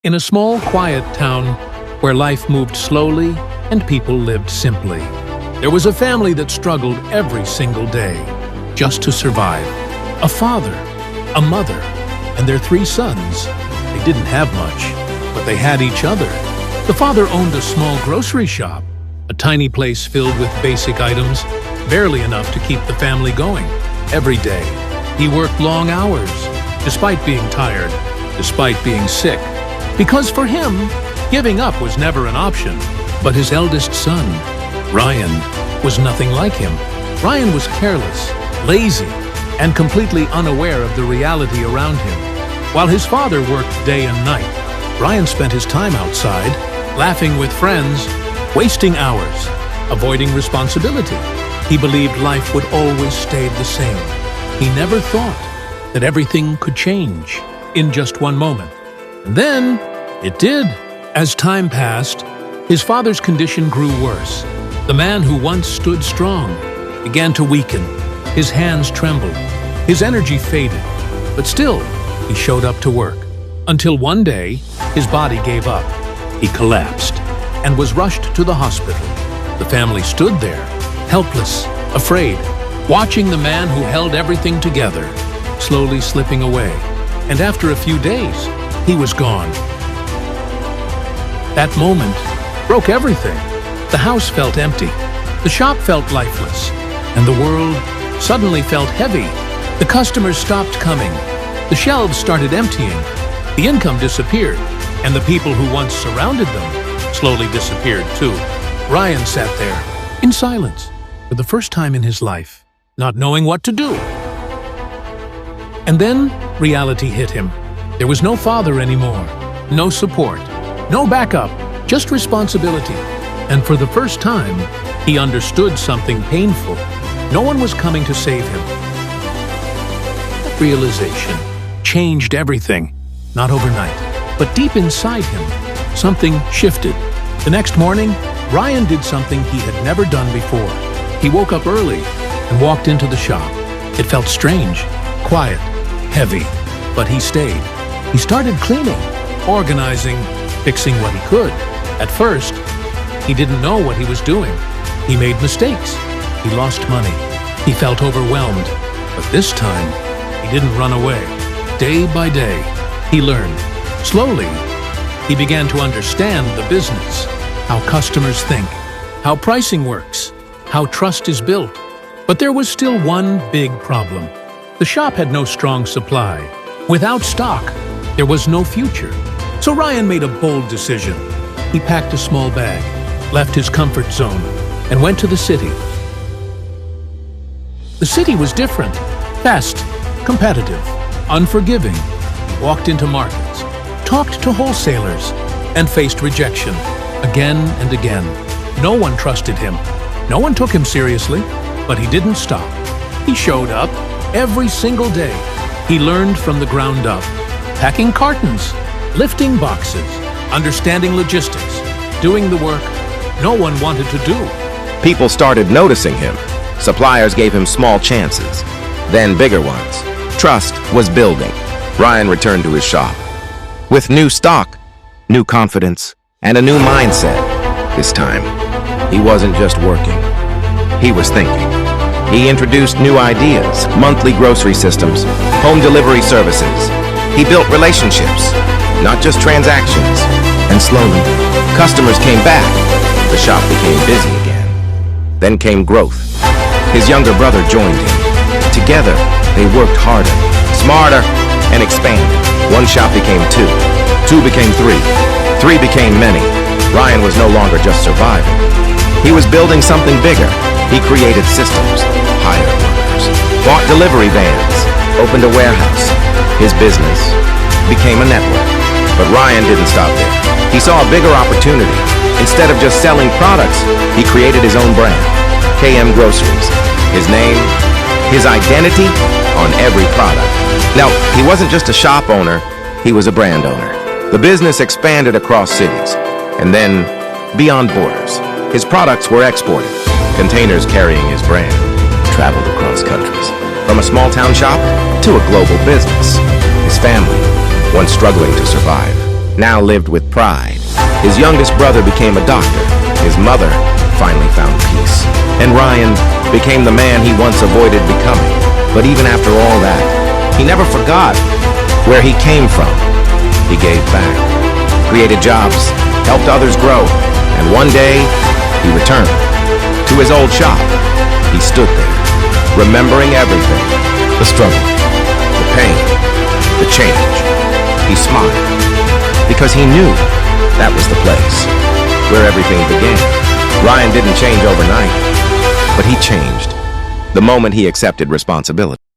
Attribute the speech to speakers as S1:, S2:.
S1: In a small, quiet town where life moved slowly and people lived simply, there was a family that struggled every single day just to survive. A father, a mother, and their 3 sons. They didn't have much, but they had each other. The father owned a small grocery shop, a tiny place filled with basic items, barely enough to keep the family going. Every day, he worked long hours, despite being tired, despite being sick. Because for him, giving up was never an option. But his eldest son, Ryan, was nothing like him. Ryan was careless, lazy, and completely unaware of the reality around him. While his father worked day and night, Ryan spent his time outside, laughing with friends, wasting hours, avoiding responsibility. He believed life would always stay the same. He never thought that everything could change in just one moment. And then, it did. As time passed, his father's condition grew worse. The man who once stood strong began to weaken. His hands trembled. His energy faded. But still, he showed up to work. Until one day, his body gave up. He collapsed and was rushed to the hospital. The family stood there, helpless, afraid, watching the man who held everything together slowly slipping away. And after a few days, he was gone. That moment broke everything. The house felt empty, the shop felt lifeless, and the world suddenly felt heavy. The customers stopped coming, the shelves started emptying, the income disappeared, and the people who once surrounded them slowly disappeared too. Ryan sat there, in silence, for the first time in his life, not knowing what to do. And then reality hit him. There was no father anymore, no support, no backup, just responsibility. And for the first time, he understood something painful. No one was coming to save him. That realization changed everything, not overnight, but deep inside him, something shifted. The next morning, Ryan did something he had never done before. He woke up early and walked into the shop. It felt strange, quiet, heavy, but he stayed. He started cleaning, organizing, fixing what he could. At first, he didn't know what he was doing. He made mistakes. He lost money. He felt overwhelmed. But this time, he didn't run away. Day by day, he learned. Slowly, he began to understand the business, how customers think, how pricing works, how trust is built. But there was still one big problem. The shop had no strong supply. Without stock, there was no future. So Ryan made a bold decision. He packed a small bag, left his comfort zone, and went to the city. The city was different, fast, competitive, unforgiving. He walked into markets, talked to wholesalers, and faced rejection again and again. No one trusted him. No one took him seriously, but he didn't stop. He showed up every single day. He learned from the ground up, packing cartons, lifting boxes, understanding logistics, doing the work no one wanted to do.
S2: People started noticing him. Suppliers gave him small chances, then bigger ones. Trust was building. Ryan returned to his shop with new stock, new confidence, and a new mindset. This time, he wasn't just working. He was thinking. He introduced new ideas, monthly grocery systems, home delivery services. He built relationships, not just transactions. And slowly, customers came back. The shop became busy again. Then came growth. His younger brother joined him. Together, they worked harder, smarter, and expanded. One shop became 2. 2 became 3. 3 became many. Ryan was no longer just surviving. He was building something bigger. He created systems, hired workers, bought delivery vans, opened a warehouse. His business became a network. But Ryan didn't stop there. He saw a bigger opportunity. Instead of just selling products, he created his own brand, KM Groceries. His name, his identity on every product. Now, he wasn't just a shop owner, he was a brand owner. The business expanded across cities, and then beyond borders. His products were exported. Containers carrying his brand traveled across countries. From a small town shop to a global business. His family, once struggling to survive, now lived with pride. His youngest brother became a doctor. His mother finally found peace. And Ryan became the man he once avoided becoming. But even after all that, he never forgot where he came from. He gave back, created jobs, helped others grow, and one day he returned to his old shop. He stood there, remembering everything, the struggle, the pain, the change. He smiled because he knew that was the place where everything began. Ryan didn't change overnight, but he changed the moment he accepted responsibility.